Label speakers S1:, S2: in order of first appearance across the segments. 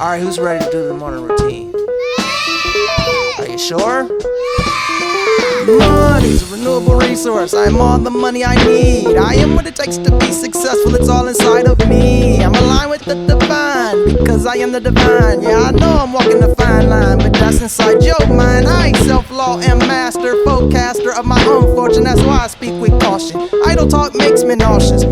S1: Alright, who's ready to do the morning routine? Are you sure? Money's a renewable resource. I am all the money I need. I am what it takes to be successful. It's all inside of me. I'm aligned with the divine because I am the divine. Yeah, I know I'm walking the fine line, but that's inside your mind. I ain't self-law and master, forecaster of my own fortune. That's why I speak with caution. Idle talk makes me nauseous.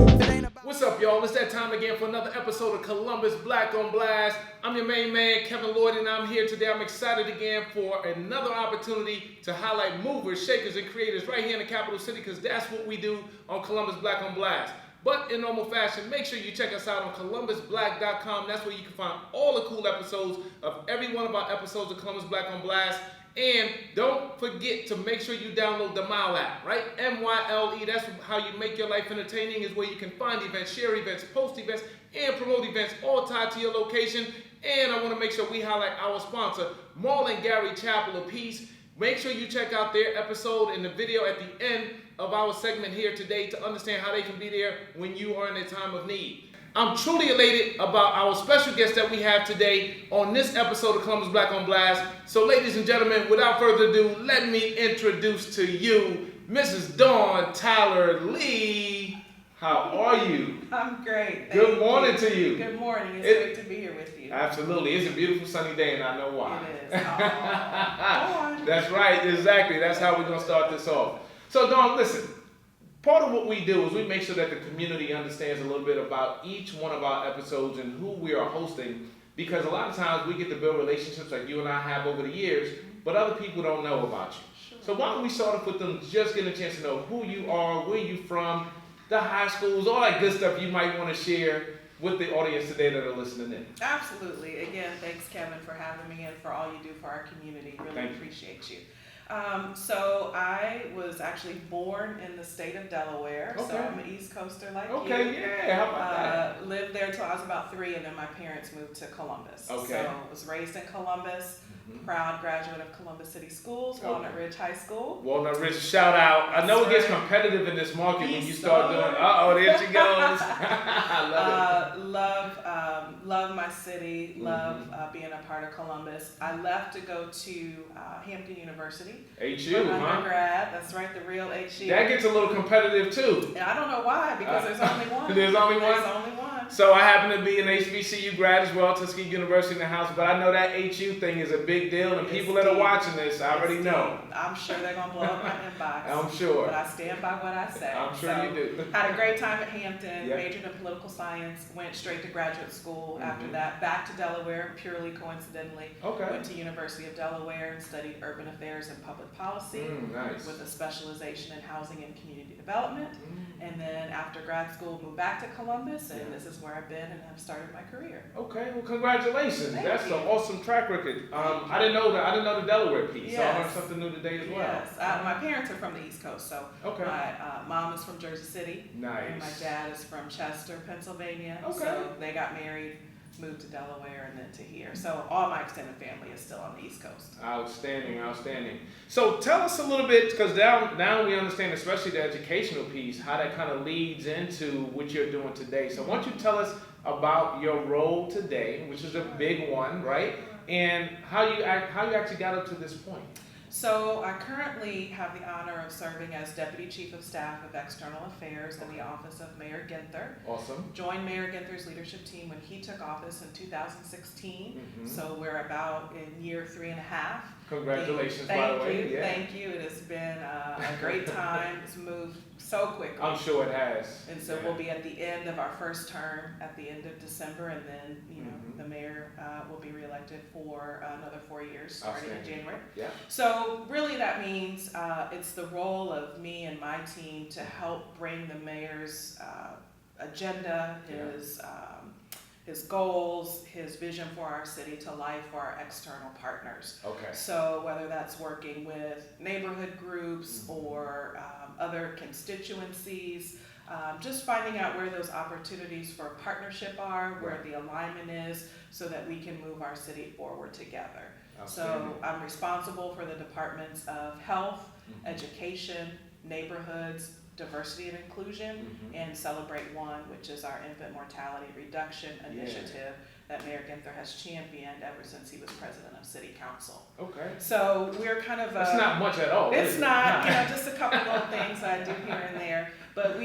S2: What's up, y'all? It's that time again for another episode of Columbus Black on Blast. I'm your main man, Kevin Lloyd, and I'm here today. I'm excited again for another opportunity to highlight movers, shakers, and creators right here in the capital city, because that's what we do on Columbus Black on Blast. But in normal fashion, make sure you check us out on ColumbusBlack.com. That's where you can find all the cool episodes of every one of our episodes of Columbus Black on Blast. And don't forget to make sure you download the Mile app, right? MYLE, that's how you make your life entertaining, is where you can find events, share events, post events, and promote events, all tied to your location. And I want to make sure we highlight our sponsor, Marlon Gary Chapel of Peace. Make sure you check out their episode and the video at the end of our segment here today to understand how they can be there when you are in a time of need. I'm truly elated about our special guest that we have today on this episode of Columbus Black on Blast. So ladies and gentlemen, without further ado, let me introduce to you Mrs. Dawn Tyler Lee. How are you?
S3: I'm great.
S2: Good morning to you.
S3: Good morning. It's great to be here with you.
S2: Absolutely. It's a beautiful sunny day and I know why.
S3: It is. Dawn.
S2: That's right. Exactly. That's how we're going to start this off. So Dawn, listen. Part of what we do is we make sure that the community understands a little bit about each one of our episodes and who we are hosting, because a lot of times we get to build relationships like you and I have over the years, but other people don't know about you.
S3: Sure.
S2: So why don't we start off with them just getting a chance to know who you are, where you from, the high schools, all that good stuff you might want to share with the audience today that are listening in.
S3: Absolutely. Again, thanks, Kevin, for having me and for all you do for our community. Really appreciate you. So I was actually born in the state of Delaware,
S2: Okay.
S3: so I'm an East Coaster like you.
S2: Okay, yeah, how about that?
S3: Lived there till I was about 3, and then my parents moved to Columbus.
S2: Okay.
S3: So I was raised in Columbus, proud graduate of Columbus City Schools, Walnut Ridge High School.
S2: Walnut Ridge, shout out. I know it gets competitive in this market when you start doing, there she goes. I love it.
S3: Love my city, love being a part of Columbus. I left to go to Hampton University.
S2: HU,
S3: for
S2: huh?
S3: undergrad. That's right, the real HU.
S2: That gets a little competitive too.
S3: And I don't know why, because there's only one.
S2: There's only one?
S3: There's only one.
S2: So I happen to be an HBCU grad as well, Tuskegee University in the house, but I know that HU thing is a big deal, and people that are watching this, I already know.
S3: I'm sure they're going to blow up my inbox.
S2: I'm sure.
S3: But I stand by what I say.
S2: I'm sure you do.
S3: Had a great time at Hampton,
S2: Yep.
S3: majored in political science, went straight to graduate school. After that, back to Delaware, purely coincidentally.
S2: Okay.
S3: Went to University of Delaware and studied urban affairs and public policy.
S2: Nice.
S3: With a specialization in housing and community development. And then after grad school, moved back to Columbus, and this is where I've been and have started my career.
S2: Okay, well, congratulations.
S3: Thank
S2: That's
S3: you.
S2: an awesome track record. I didn't know the Delaware piece, so I learned
S3: Yes.
S2: something new today as well.
S3: Yes, my parents are from the East Coast, so
S2: Okay.
S3: my mom is from Jersey City,
S2: Nice.
S3: and my dad is from Chester, Pennsylvania.
S2: Okay.
S3: So they got married, moved to Delaware, and then to here. So all my extended family is still on the East Coast.
S2: Outstanding, outstanding. So tell us a little bit, because now we understand, especially the educational piece, how that kind of leads into what you're doing today. So why don't you tell us about your role today, which is a big one, right? And how you actually got up to this point.
S3: So I currently have the honor of serving as Deputy Chief of Staff of External Affairs in the office of Mayor Ginther.
S2: Awesome.
S3: Joined Mayor Ginther's leadership team when he took office in 2016. So we're about in year 3.5.
S2: Congratulations, by the way.
S3: Thank you. It has been a great time. It's moved so quickly.
S2: I'm sure it has.
S3: And so we'll be at the end of our first term at the end of December, and then the mayor will be reelected for another 4 years starting in January.
S2: Yeah.
S3: So really that means it's the role of me and my team to help bring the mayor's agenda, his goals, his vision for our city to life for our external partners.
S2: Okay.
S3: So whether that's working with neighborhood groups or other constituencies, just finding out where those opportunities for partnership are, where the alignment is, so that we can move our city forward together. So I'm responsible for the departments of health, education, neighborhoods, diversity and inclusion, and Celebrate One, which is our infant mortality reduction initiative that Mayor Ginther has championed ever since he was president of City Council.
S2: Okay.
S3: So we're kind of
S2: It's not much at all.
S3: it's not, just a couple little things I do here and there. But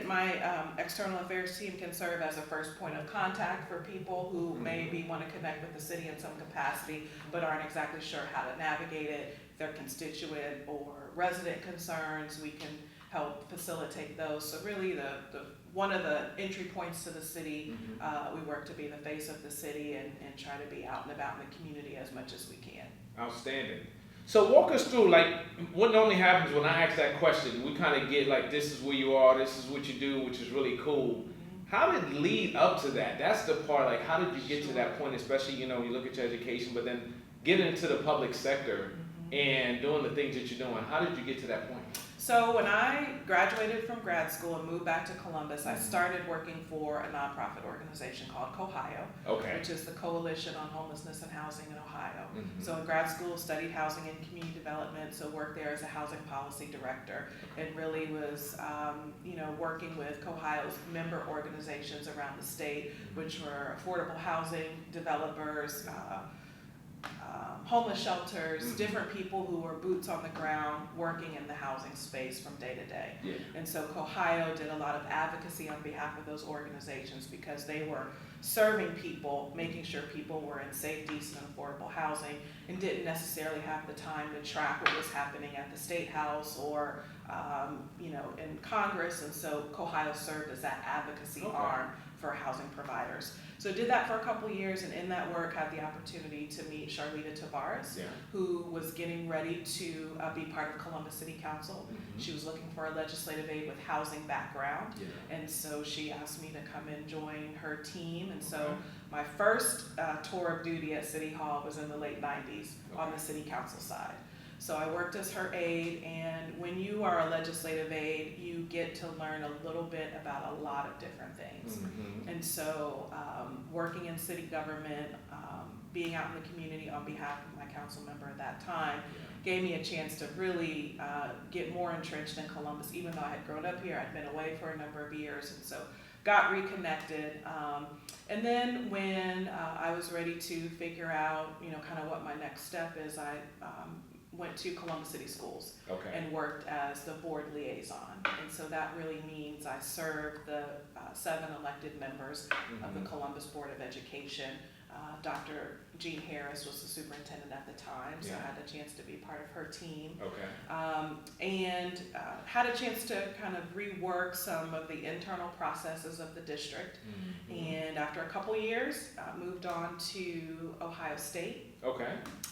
S3: my external affairs team can serve as a first point of contact for people who maybe want to connect with the city in some capacity, but aren't exactly sure how to navigate it. If they're constituent or resident concerns, we can help facilitate those. So really the one of the entry points to the city, we work to be the face of the city and try to be out and about in the community as much as we can.
S2: Outstanding. So walk us through, like, what normally happens when I ask that question. We kind of get like, this is where you are, this is what you do, which is really cool. How did it lead up to that? That's the part, like, how did you get to that point, especially, you look at your education, but then get into the public sector and doing the things that you're doing. How did you get to that point?
S3: So when I graduated from grad school and moved back to Columbus, I started working for a nonprofit organization called COHIO, which is the Coalition on Homelessness and Housing in Ohio. So in grad school, studied housing and community development, so worked there as a housing policy director, and really was, working with COHIO's member organizations around the state, which were affordable housing developers, homeless shelters, different people who were boots on the ground working in the housing space from day to day.
S2: Yeah.
S3: And so COHIO did a lot of advocacy on behalf of those organizations because they were serving people, making sure people were in safe, decent, and affordable housing, and didn't necessarily have the time to track what was happening at the State House or in Congress. And so COHIO served as that advocacy arm for housing providers. So did that for a couple of years, and in that work had the opportunity to meet Charlita Tavares, who was getting ready to be part of Columbus City Council. She was looking for a legislative aide with housing background, and so she asked me to come and join her team. And so my first tour of duty at City Hall was in the late 90s on the City Council side. So I worked as her aide, and when you are a legislative aide, you get to learn a little bit about a lot of different things. And so working in city government, being out in the community on behalf of my council member at that time, gave me a chance to really get more entrenched in Columbus. Even though I had grown up here, I'd been away for a number of years, and so got reconnected. And then when I was ready to figure out, kind of what my next step is, I went to Columbus City Schools and worked as the board liaison. And so that really means I served the 7 elected members of the Columbus Board of Education. Dr. Jean Harris was the superintendent at the time, so I had a chance to be part of her team. And had a chance to kind of rework some of the internal processes of the district. And after a couple years, moved on to Ohio State.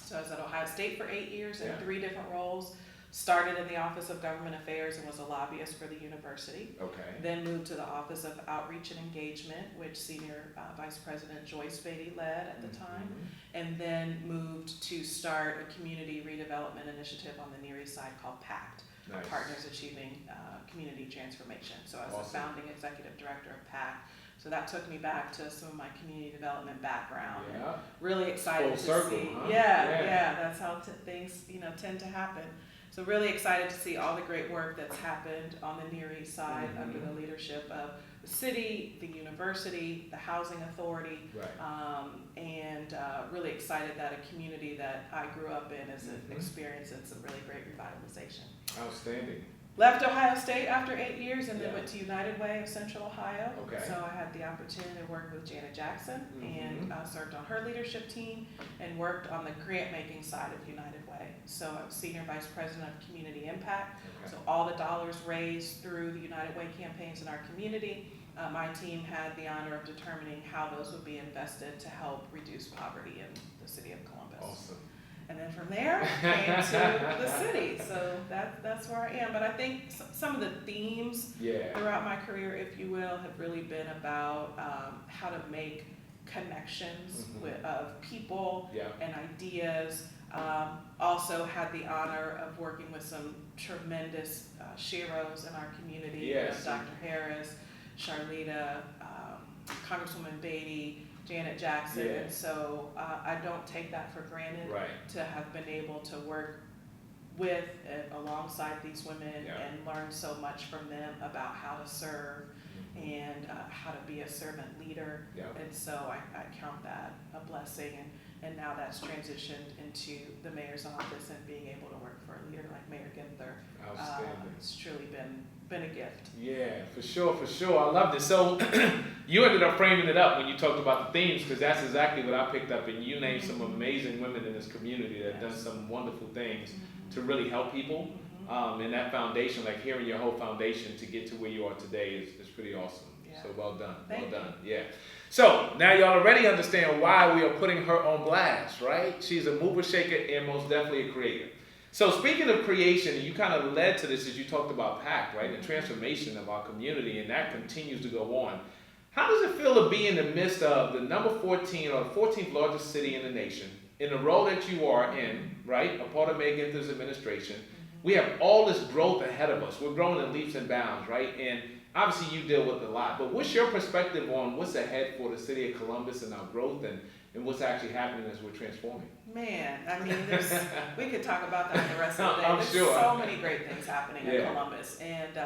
S3: So I was at Ohio State for 8 years in 3 different roles. Started in the Office of Government Affairs and was a lobbyist for the university. Then moved to the Office of Outreach and Engagement, which Senior Vice President Joyce Beatty led at the time. And then moved to start a community redevelopment initiative on the Near East Side called PACT, Partners Achieving Community Transformation. So I was the founding executive director of PACT. So that took me back to some of my community development background. Really excited to see. That's how things tend to happen. So really excited to see all the great work that's happened on the Near East Side under the leadership of the city, the university, the housing authority, and really excited that a community that I grew up in is experiencing some really great revitalization.
S2: Outstanding.
S3: Left Ohio State after 8 years and then went to United Way of Central Ohio. So I had the opportunity to work with Janet Jackson and served on her leadership team and worked on the grant-making side of United Way. So I was Senior Vice President of Community Impact. So all the dollars raised through the United Way campaigns in our community, my team had the honor of determining how those would be invested to help reduce poverty in the city of Columbus.
S2: Awesome.
S3: And then from there, came to the city. So that's where I am. But I think some of the themes throughout my career, if you will, have really been about how to make connections of people and ideas. Also had the honor of working with some tremendous sheroes in our community. Dr. Harris, Charlita, Congresswoman Beatty, Janet Jackson, and so I don't take that for granted to have been able to work with and alongside these women and learn so much from them about how to serve and how to be a servant leader.
S2: Yeah.
S3: And so I count that a blessing, and now that's transitioned into the mayor's office and being able to work for a leader like Mayor Ginther.
S2: Outstanding.
S3: It's truly been a gift.
S2: Yeah, for sure. I loved it. So you ended up framing it up when you talked about the themes, because that's exactly what I picked up, and you named some amazing women in this community that have done some wonderful things to really help people. And that foundation, like hearing your whole foundation to get to where you are today is pretty awesome.
S3: Yeah.
S2: So well done.
S3: Thank
S2: Well
S3: you.
S2: done. Yeah. So now y'all already understand why we are putting her on blast, right? She's a mover, shaker, and most definitely a creator. So speaking of creation, you kind of led to this as you talked about PAC, right? The transformation of our community, and that continues to go on. How does it feel to be in the midst of the number 14 or the 14th largest city in the nation, in the role that you are in, right? A part of Mayor Ginther's administration. We have all this growth ahead of us. We're growing in leaps and bounds, right? And obviously you deal with a lot, but what's your perspective on what's ahead for the city of Columbus and our growth and what's actually happening as we're transforming?
S3: Man, I mean, we could talk about that the rest of the day.
S2: I'm
S3: There's
S2: sure.
S3: so many great things happening in Columbus, and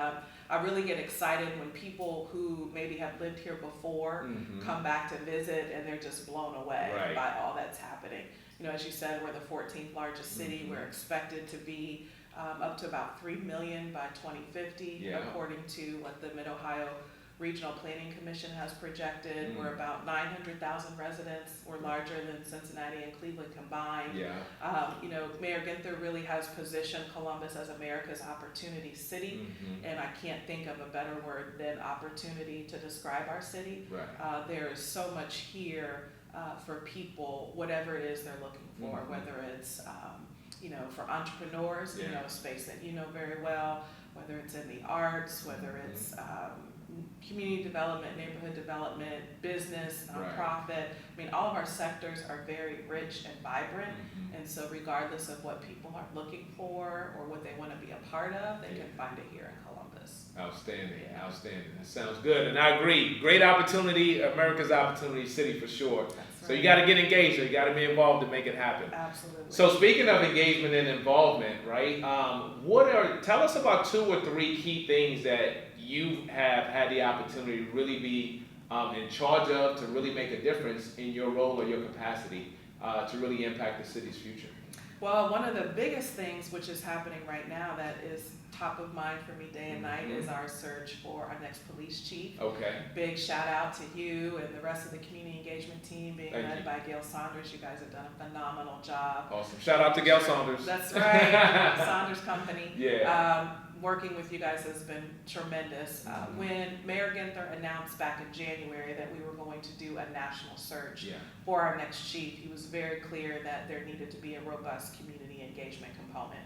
S3: I really get excited when people who maybe have lived here before come back to visit, and they're just blown away by all that's happening. You know, as you said, we're the 14th largest city. We're expected to be up to about 3 million by 2050, according to what the Mid-Ohio Regional Planning Commission has projected. We're about 900,000 residents. We're larger than Cincinnati and Cleveland combined. You know, Mayor Ginther really has positioned Columbus as America's opportunity city, and I can't think of a better word than opportunity to describe our city. There is so much here for people, whatever it is they're looking for, whether it's you know, for entrepreneurs, you know, a space that you know very well, whether it's in the arts, whether it's community development, neighborhood development, business, nonprofit. I mean, all of our sectors are very rich and vibrant, and so regardless of what people are looking for or what they want to be a part of, they can find it here in Columbus.
S2: Outstanding, outstanding. That sounds good, and I agree. Great opportunity, America's opportunity city for sure. So you got to get engaged, you got to be involved to make it happen.
S3: Absolutely.
S2: So speaking of engagement and involvement, right? Tell us about 2 or 3 key things that you have had the opportunity to really be in charge of, to really make a difference in your role or your capacity to really impact the city's future.
S3: Well, one of the biggest things which is happening right now that is top of mind for me day and night is our search for our next police chief.
S2: Okay.
S3: Big shout out to you and the rest of the community engagement team being led by Gail Saunders. You guys have done a phenomenal job.
S2: Awesome. Shout out to Gail Saunders.
S3: That's right. Saunders Company.
S2: Yeah.
S3: Working with you guys has been tremendous. When Mayor Ginther announced back in January that we were going to do a national search for our next chief, he was very clear that there needed to be a robust community engagement component.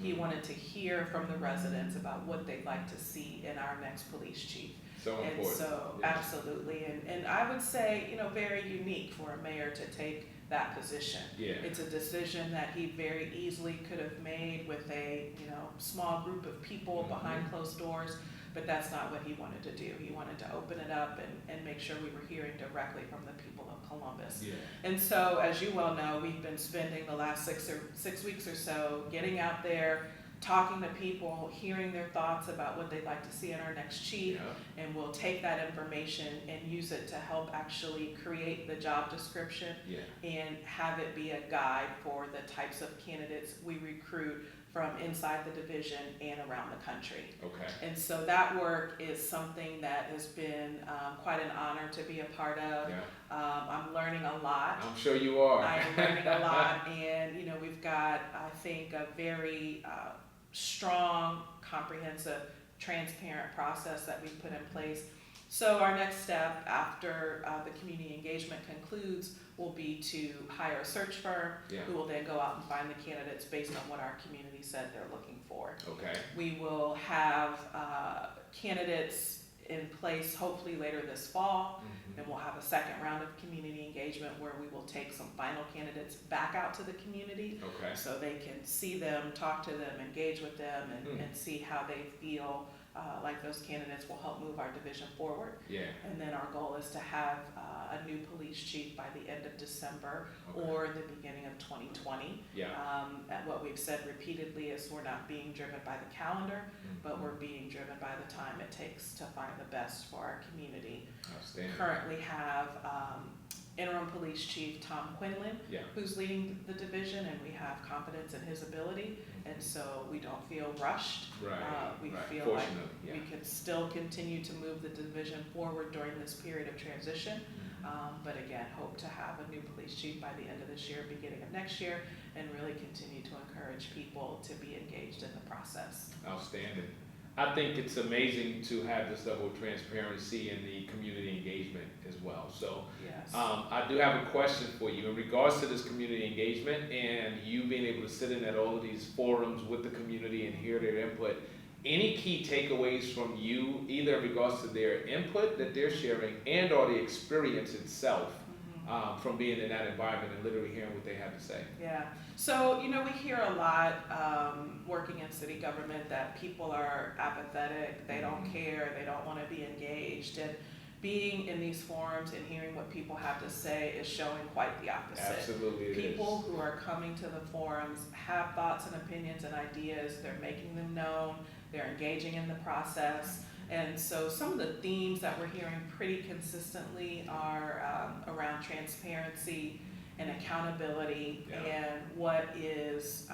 S3: He wanted to hear from the residents about what they'd like to see in our next police chief.
S2: So important.
S3: And so, absolutely. And I would say, you know, very unique for a mayor to take that position. It's a decision that he very easily could have made with a, you know, small group of people behind closed doors, but that's not what he wanted to do. He wanted to open it up and make sure we were hearing directly from the people of Columbus. And so, as you well know, we've been spending the last 6 weeks or so getting out there, talking to people, hearing their thoughts about what they'd like to see in our next chief, and we'll take that information and use it to help actually create the job description and have it be a guide for the types of candidates we recruit from inside the division and around the country. And so that work is something that has been quite an honor to be a part of. I'm learning a lot.
S2: I'm sure you are.
S3: I am learning a lot, and you know, we've got, I think, a very strong, comprehensive, transparent process that we've put in place. So our next step after the community engagement concludes will be to hire a search firm who will then go out and find the candidates based on what our community said they're looking for. We will have candidates in place hopefully later this fall, and we'll have a second round of community engagement where we will take some final candidates back out to the community so they can see them, talk to them, engage with them, and see how they feel like those candidates will help move our division forward.
S2: Yeah.
S3: And then our goal is to have a new police chief by the end of December
S2: Okay.
S3: or the beginning of 2020.
S2: Yeah.
S3: And what we've said repeatedly is we're not being driven by the calendar, but we're being driven by the time it takes to find the best for our community.
S2: Outstanding.
S3: Currently have interim police chief Tom Quinlan,
S2: Yeah.
S3: who's leading the division, and we have confidence in his ability, and so we don't feel rushed.
S2: Right.
S3: We
S2: right.
S3: feel like
S2: Fortunately, yeah.
S3: we can still continue to move the division forward during this period of transition. But again, hope to have a new police chief by the end of this year, beginning of next year, and really continue to encourage people to be engaged in the process.
S2: Outstanding. I think it's amazing to have this level of transparency and the community engagement as well. So
S3: Yes.
S2: I do have a question for you in regards to this community engagement and you being able to sit in at all of these forums with the community and hear their input. Any key takeaways from you, either in regards to their input that they're sharing and or the experience itself from being in that environment and literally hearing what they have to say?
S3: Yeah, so we hear a lot working in city government that people are apathetic, they don't care, they don't want to be engaged, and being in these forums and hearing what people have to say is showing quite the opposite.
S2: Absolutely it
S3: People
S2: is.
S3: who are coming to the forums have thoughts and opinions and ideas, they're making them known, they're engaging in the process. And so some of the themes that we're hearing pretty consistently are around transparency and accountability,
S2: Yeah.
S3: and what is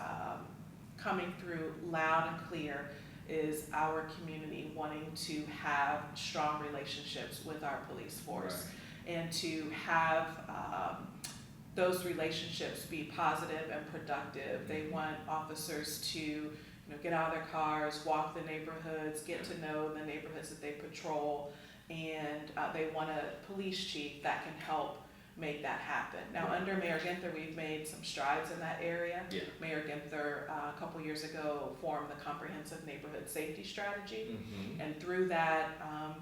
S3: coming through loud and clear is our community wanting to have strong relationships with our police force, and to have those relationships be positive and productive. They want officers to get out of their cars, walk the neighborhoods, get to know the neighborhoods that they patrol, and they want a police chief that can help make that happen. Now, under Mayor Ginther, we've made some strides in that area.
S2: Yeah.
S3: Mayor Ginther, a couple years ago, formed the Comprehensive Neighborhood Safety Strategy, and through that,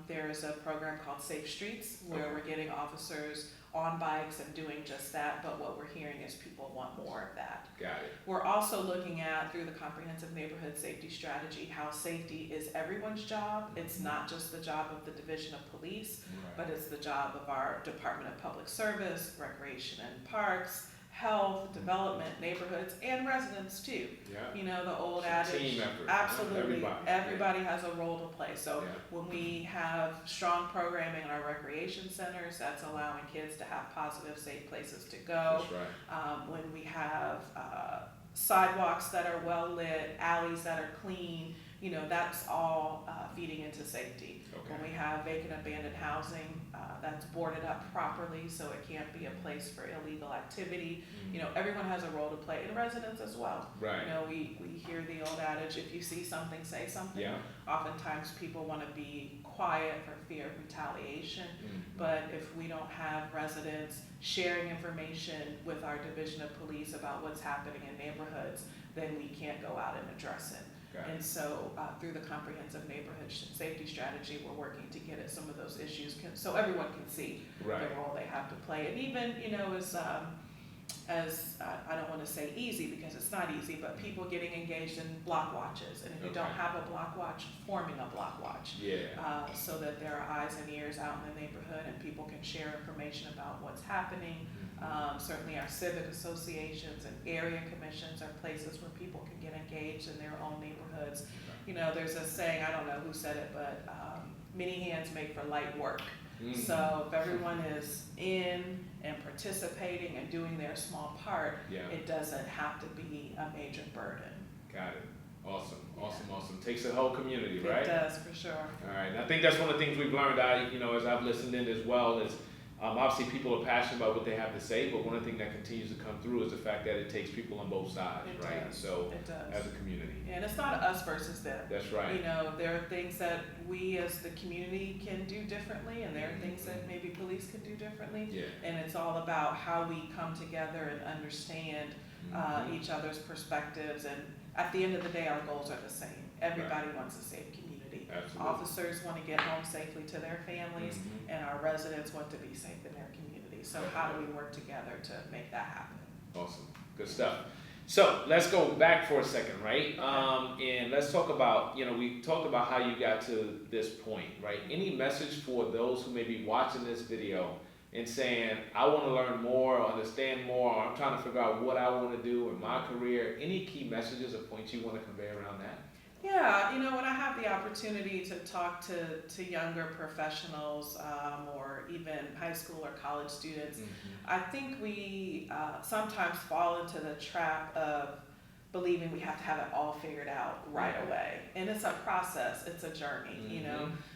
S3: there's a program called Safe Streets, where we're getting officers on bikes and doing just that, but what we're hearing is people want more of that.
S2: Got it.
S3: We're also looking at, through the Comprehensive Neighborhood Safety Strategy, how safety is everyone's job. It's not just the job of the Division of Police, but it's the job of our Department of Public Service, Recreation and Parks, Health, Development, Neighborhoods, and residents too.
S2: Yeah.
S3: The old adage.
S2: Team effort.
S3: Absolutely.
S2: Everybody.
S3: Everybody has a role to play. So
S2: Yeah.
S3: when we have strong programming in our recreation centers, that's allowing kids to have positive, safe places to go.
S2: That's right.
S3: When we have sidewalks that are well lit, alleys that are clean, that's all feeding into safety.
S2: Okay.
S3: When we have vacant abandoned housing that's boarded up properly, so it can't be a place for illegal activity. Everyone has a role to play, and residents as well.
S2: Right.
S3: We hear the old adage, if you see something, say something.
S2: Yeah.
S3: Oftentimes people want to be quiet for fear of retaliation, but if we don't have residents sharing information with our Division of Police about what's happening in neighborhoods, then we can't go out and address it. And so through the Comprehensive Neighborhood Safety Strategy, we're working to get at some of those issues so everyone can see the role they have to play. And even, as I don't want to say easy because it's not easy, but people getting engaged in block watches. And if you don't have a block watch, forming a block watch.
S2: Yeah.
S3: So that there are eyes and ears out in the neighborhood and people can share information about what's happening. Certainly our civic associations and area commissions are places where people can get engaged in their own neighborhoods. There's a saying, I don't know who said it, but many hands make for light work. So if everyone is in and participating and doing their small part, it doesn't have to be a major burden.
S2: Got it. Awesome. Takes the whole community, right?
S3: It does, for sure.
S2: All right, and I think that's one of the things we've learned, as I've listened in as well, is obviously people are passionate about what they have to say, but one of the things that continues to come through is the fact that it takes people on both sides,
S3: It
S2: right?
S3: does.
S2: So,
S3: It does.
S2: as a community.
S3: And it's not us versus them.
S2: That's right.
S3: There are things that we as the community can do differently, and there are things that maybe police can do differently.
S2: Yeah.
S3: And it's all about how we come together and understand each other's perspectives. And at the end of the day, our goals are the same. Everybody wants a safe community.
S2: Absolutely.
S3: Officers want to get home safely to their families, and our residents want to be safe in their community. So how do we work together to make that happen?
S2: Awesome. Good stuff. So let's go back for a second, right? And let's talk about, we talked about how you got to this point, right? Any message for those who may be watching this video and saying, I want to learn more or understand more, or I'm trying to figure out what I want to do in my career? Any key messages or points you want to convey around that?
S3: Yeah, when I have the opportunity to talk to younger professionals or even high school or college students, I think we sometimes fall into the trap of believing we have to have it all figured out right away. And it's a process, it's a journey,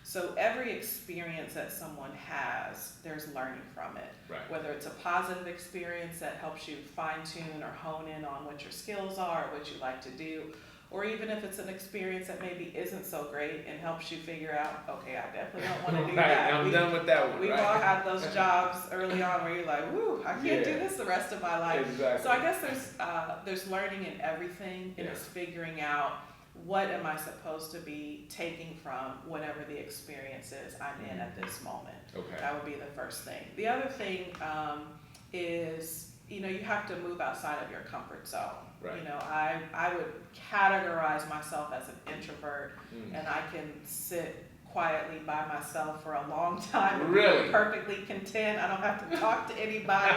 S3: So every experience that someone has, there's learning from it.
S2: Right.
S3: Whether it's a positive experience that helps you fine tune or hone in on what your skills are, or what you like to do, or even if it's an experience that maybe isn't so great and helps you figure out, okay, I definitely don't want to do that.
S2: I'm done with that one.
S3: We've all had those jobs early on where you're like, woo, I can't do this the rest of my life.
S2: Exactly.
S3: So I guess there's learning in everything, and it's figuring out what am I supposed to be taking from whatever the experience is I'm in at this moment.
S2: Okay.
S3: That would be the first thing. The other thing is, you have to move outside of your comfort zone.
S2: Right.
S3: I would categorize myself as an introvert, and I can sit quietly by myself for a long time and be perfectly content. I don't have to talk to anybody.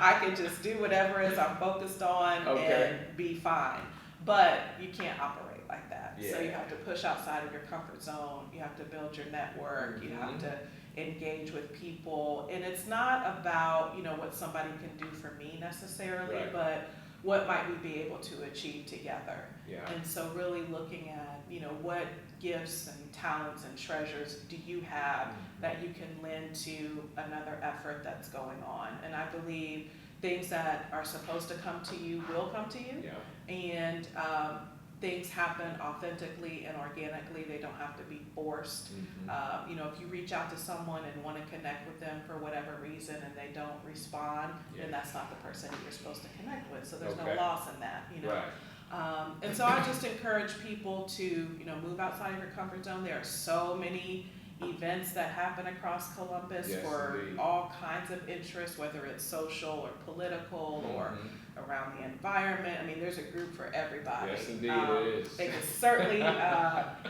S3: I can just do whatever it is I'm focused on and be fine. But you can't operate like that.
S2: Yeah.
S3: So you have to push outside of your comfort zone. You have to build your network. You have to engage with people. And it's not about, what somebody can do for me necessarily, but what might we be able to achieve together?
S2: Yeah.
S3: And so really looking at, what gifts and talents and treasures do you have that you can lend to another effort that's going on? And I believe things that are supposed to come to you will come to you.
S2: Yeah.
S3: And things happen authentically and organically. They don't have to be forced. If you reach out to someone and want to connect with them for whatever reason and they don't respond, then that's not the person you're supposed to connect with. So there's no loss in that,
S2: Right.
S3: And so I just encourage people to, move outside of your comfort zone. There are so many events that happen across Columbus for all kinds of interests, whether it's social or political or around the environment. I mean, there's a group for everybody.
S2: Yes, indeed it is.
S3: They can certainly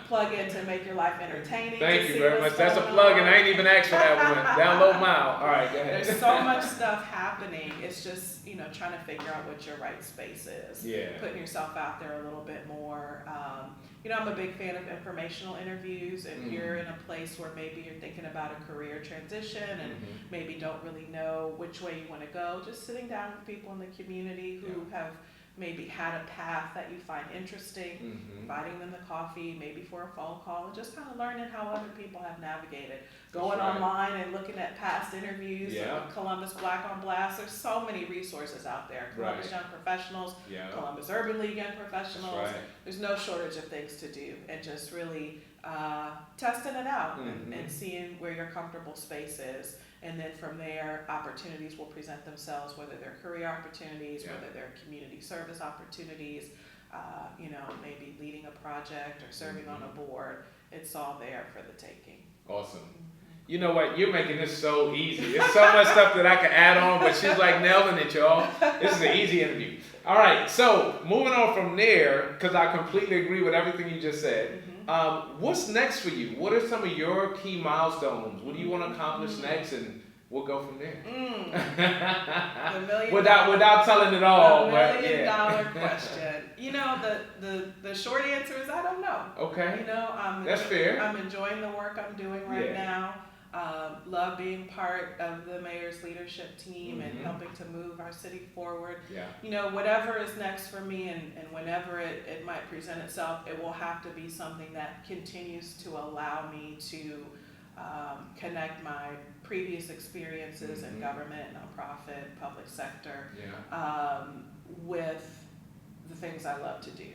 S3: plug in to make your life entertaining.
S2: Thank you very much. That's a plug, and I ain't even asked for that one. Download mile. All right, go ahead.
S3: There's so much stuff happening. It's just, trying to figure out what your right space is.
S2: Yeah.
S3: Putting yourself out there a little bit more. I'm a big fan of informational interviews. If you're in a place where maybe you're thinking about a career transition and maybe don't really know which way you want to go, just sitting down with people in the community who have maybe had a path that you find interesting, inviting them to coffee, maybe for a phone call, and just kind of learning how other people have navigated. Going online and looking at past interviews, ColumbusBlack on Blast. There's so many resources out there. Columbus Young Professionals, Columbus Urban League Young Professionals. There's no shortage of things to do, and just really testing it out and seeing where your comfortable space is. And then from there, opportunities will present themselves, whether they're career opportunities, whether they're community service opportunities, maybe leading a project or serving on a board. It's all there for the taking.
S2: Awesome. You know what? You're making this so easy. There's so much stuff that I can add on, but she's like nailing it, y'all. This is an easy interview. All right, so moving on from there, because I completely agree with everything you just said. What's next for you? What are some of your key milestones? What do you want to accomplish next? And we'll go from there. Without telling it all.
S3: The $1 million question. The short answer is I don't know.
S2: Okay.
S3: That's
S2: fair.
S3: I'm enjoying the work I'm doing right now. Love being part of the mayor's leadership team and helping to move our city forward. Whatever is next for me and whenever it might present itself, it will have to be something that continues to allow me to connect my previous experiences in government, nonprofit, public sector, with the things I love to do.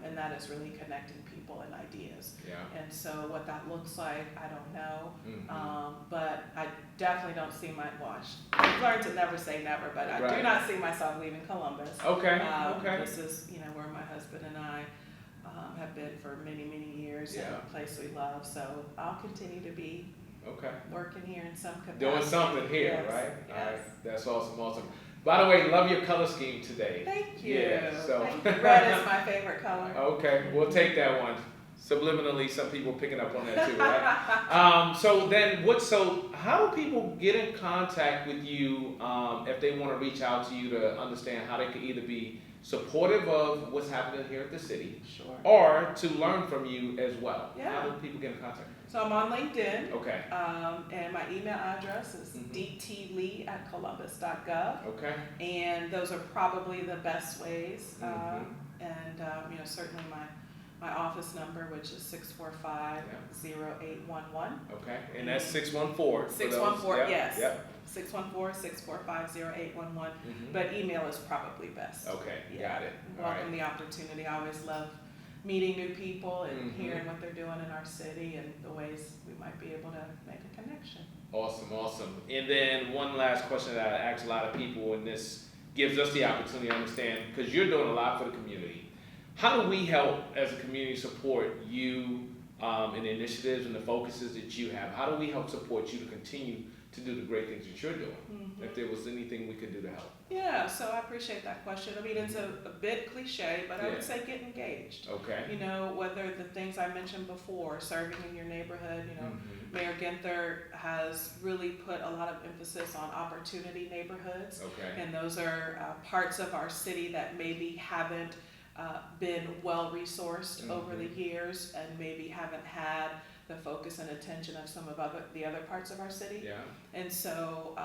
S3: And that is really connecting people and ideas. And so what that looks like, I don't know. But I definitely don't see I've learned to never say never, but I do not see myself leaving Columbus. This is, where my husband and I have been for many, many years, and a place we love. So I'll continue to be working here in some capacity.
S2: Doing something here, right?
S3: Yes.
S2: All right. That's awesome. By the way, love your color scheme today.
S3: Thank you.
S2: Yeah, so.
S3: Thank you. Red is my favorite color.
S2: Okay, we'll take that one. Subliminally, some people picking up on that too, right? So how do people get in contact with you if they want to reach out to you to understand how they could either be supportive of what's happening here at the city,
S3: Sure.
S2: or to learn from you as well?
S3: Yeah.
S2: How do people get in contact?
S3: So I'm on LinkedIn.
S2: Okay.
S3: And my email address is dtlee@columbus.gov.
S2: Okay.
S3: And those are probably the best ways.
S2: Mhm.
S3: Certainly my office number, which is 645-0811.
S2: Okay. And that's 614.
S3: 614, yes.
S2: Yep.
S3: 614-645-0811.
S2: Mhm.
S3: But email is probably best.
S2: Okay.
S3: Yeah.
S2: Got it. All
S3: Welcome
S2: right.
S3: the opportunity. I always love meeting new people and
S2: Mhm.
S3: hearing what they're doing in our city and the ways we might be able to make a connection.
S2: Awesome. And then one last question that I ask a lot of people, and this gives us the opportunity to understand, because you're doing a lot for the community. How do we help as a community support you in the initiatives and the focuses that you have? How do we help support you to continue to do the great things that you're doing?
S3: Mhm.
S2: If there was anything we could do to help.
S3: Yeah, so I appreciate that question. I mean, it's a bit cliche, but I
S2: Yeah.
S3: would say get engaged.
S2: Okay.
S3: You know, whether the things I mentioned before, serving in your neighborhood,
S2: Mhm.
S3: Mayor Ginther has really put a lot of emphasis on opportunity neighborhoods.
S2: Okay.
S3: And those are parts of our city that maybe haven't been well-resourced over the years and maybe haven't had the focus and attention of some of the other parts of our city.
S2: Yeah.
S3: And so,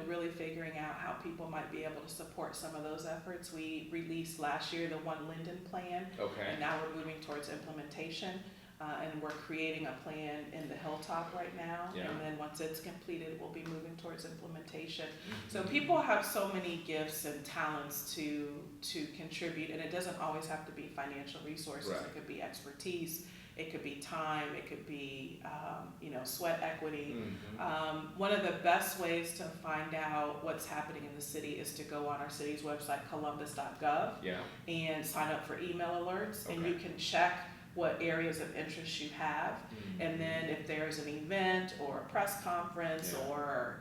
S3: really figuring out how people might be able to support some of those efforts. We released last year the One Linden Plan,
S2: Okay.
S3: and now we're moving towards implementation. And we're creating a plan in the Hilltop right now.
S2: Yeah.
S3: And then once it's completed, we'll be moving towards implementation.
S2: Mhm.
S3: So people have so many gifts and talents to contribute, and it doesn't always have to be financial resources.
S2: Right.
S3: It could be expertise, it could be time, it could be sweat equity.
S2: Mhm.
S3: One of the best ways to find out what's happening in the city is to go on our city's website, columbus.gov,
S2: Yeah.
S3: and sign up for email alerts, and
S2: Okay.
S3: you can check what areas of interest you have.
S2: Mhm.
S3: And then if there's an event or a press conference
S2: Yeah.
S3: or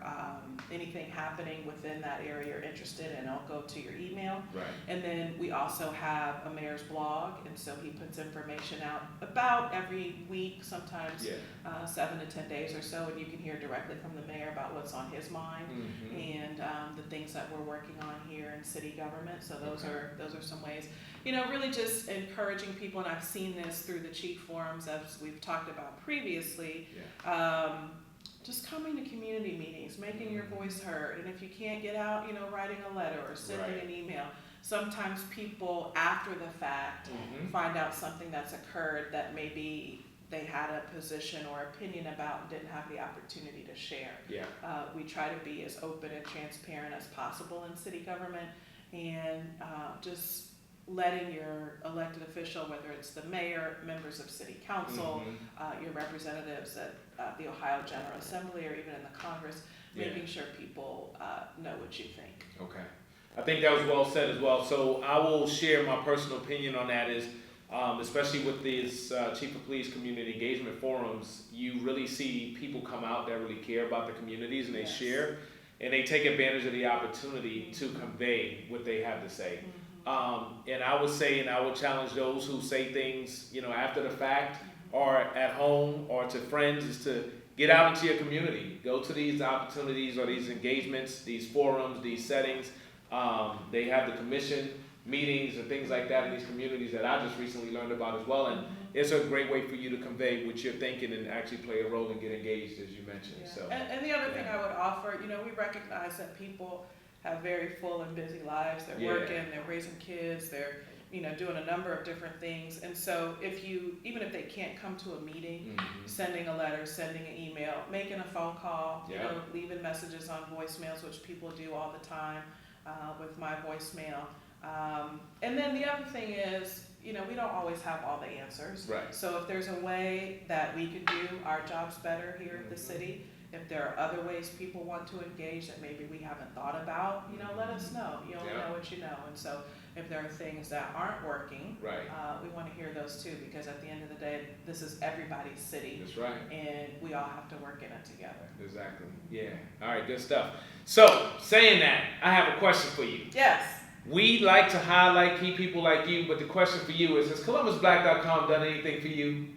S3: anything happening within that area you're interested in, it'll go to your email.
S2: Right.
S3: And then we also have a mayor's blog, and so he puts information out about every week, sometimes
S2: Yeah.
S3: 7 to 10 days or so, and you can hear directly from the mayor about what's on his mind
S2: Mhm.
S3: and the things that we're working on here in city government. So those
S2: Okay.
S3: are some ways, really just encouraging people, and I've seen this through the chief forums as we've talked about previously.
S2: Yeah.
S3: Just coming to community meetings, making your voice heard, and if you can't get out, writing a letter or sending
S2: Right.
S3: an email. Sometimes people after the fact
S2: Mhm.
S3: find out something that's occurred that maybe they had a position or opinion about and didn't have the opportunity to share.
S2: Yeah.
S3: We try to be as open and transparent as possible in city government, and just letting your elected official, whether it's the mayor, members of city council,
S2: Mhm.
S3: your representatives at the Ohio General Assembly, or even in the Congress,
S2: Yeah.
S3: making sure people know what you think.
S2: Okay. I think that was well said as well. So I will share my personal opinion on that is, especially with these Chief of Police community engagement forums, you really see people come out that really care about the communities and they
S3: Yes.
S2: share, and they take advantage of the opportunity to convey what they have to say. And I would say, and I would challenge those who say things, after the fact or at home or to friends, is to get out into your community. Go to these opportunities or these engagements, these forums, these settings. They have the commission meetings and things like that in these communities that I just recently learned about as well. And it's a great way for you to convey what you're thinking and actually play a role and get engaged, as you mentioned.
S3: Yeah.
S2: So,
S3: And the other thing
S2: yeah.
S3: I would offer, we recognize that people have very full and busy lives. They're
S2: Yeah.
S3: working, they're raising kids, they're doing a number of different things. And so even if they can't come to a meeting,
S2: Mhm.
S3: sending a letter, sending an email, making a phone call,
S2: Yeah.
S3: leaving messages on voicemails, which people do all the time with my voicemail. And then the other thing is, we don't always have all the answers.
S2: Right.
S3: So if there's a way that we can do our jobs better here at the city, if there are other ways people want to engage that maybe we haven't thought about, let us know. You only
S2: Yeah.
S3: know what what you know. And so if there are things that aren't working,
S2: Right.
S3: We want to hear those too, because at the end of the day, this is everybody's city.
S2: That's right.
S3: And we all have to work in it together.
S2: Exactly. Yeah. All right, good stuff. So, saying that, I have a question for you.
S3: Yes.
S2: We like to highlight key people like you, but the question for you is, has ColumbusBlack.com done anything for you?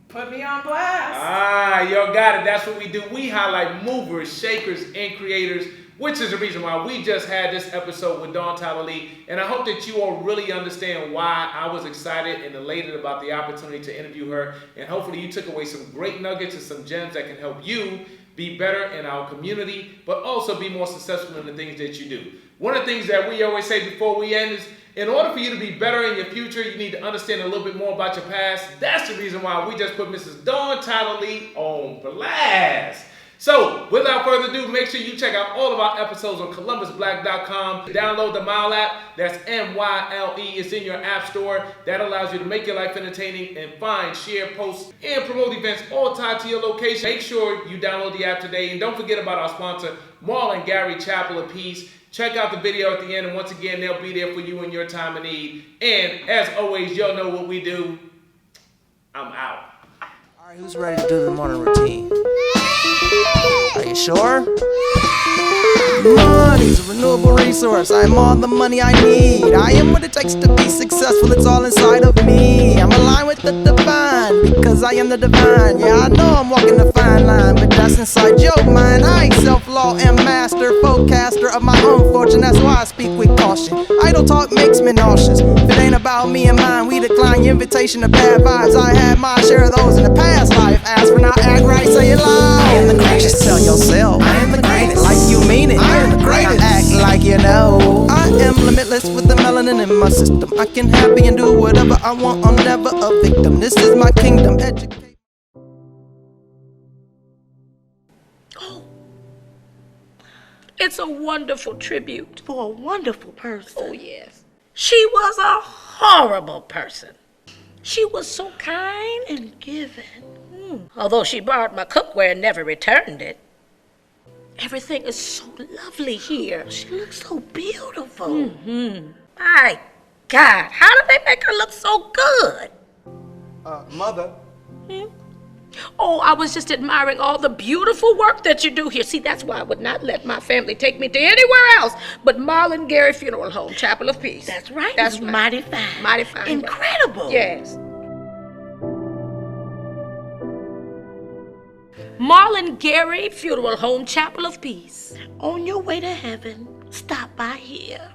S3: Put me on blast.
S2: Ah, y'all got it. That's what we do. We highlight movers, shakers, and creators, which is the reason why we just had this episode with Dawn Tyler Lee. And I hope that you all really understand why I was excited and elated about the opportunity to interview her. And hopefully you took away some great nuggets and some gems that can help you be better in our community, but also be more successful in the things that you do. One of the things that we always say before we end is, in order for you to be better in your future, you need to understand a little bit more about your past. That's the reason why we just put Mrs. Dawn Tyler Lee on blast. So, without further ado, make sure you check out all of our episodes on ColumbusBlack.com. Download the Mile app. That's MYLE. It's in your app store. That allows you to make your life entertaining and find, share, post, and promote events all tied to your location. Make sure you download the app today. And don't forget about our sponsor, Marlon Gary Chapel of Peace. Check out the video at the end, and once again, they'll be there for you in your time of need. And as always, y'all know what we do. I'm out.
S1: All right, who's ready to do the morning routine? Are you sure? Money's a renewable resource. I'm all the money I need. I am what it takes to be successful. It's all inside of me. I'm aligned with the divine because I am the divine. Yeah, I know I'm walking the fine line, but that's inside your mind. I ain't self-law and master, forecaster of my own fortune. That's why I speak with caution. Idle talk makes me nauseous. If it ain't about me and mine, we decline your invitation to bad vibes. I had my share of those in the past life. Ask for not act right, say it loud. I am the greatest. Tell yourself I am the greatest. Like you mean it. I am the greatest. Act like you know. I am limitless with the melanin in my system. I can happy and do whatever I want. I'm never a victim. This is my kingdom. Educate.
S4: Oh, it's a wonderful tribute.
S5: For a wonderful person.
S4: Oh, yes. She was a horrible person. She was so kind and giving. Although she borrowed my cookware and never returned it. Everything is so lovely here.
S5: She looks so beautiful.
S4: My God, how did they make her look so good?
S1: Mother.
S4: Oh, I was just admiring all the beautiful work that you do here. See, that's why I would not let my family take me to anywhere else but Marlon Gary Funeral Home, Chapel of Peace.
S5: That's right.
S4: That's
S5: It's
S4: right.
S5: mighty fine.
S4: Mighty fine.
S5: Incredible.
S4: Yes. Marlon Gary Funeral Home, Chapel of Peace.
S5: On your way to heaven, stop by here.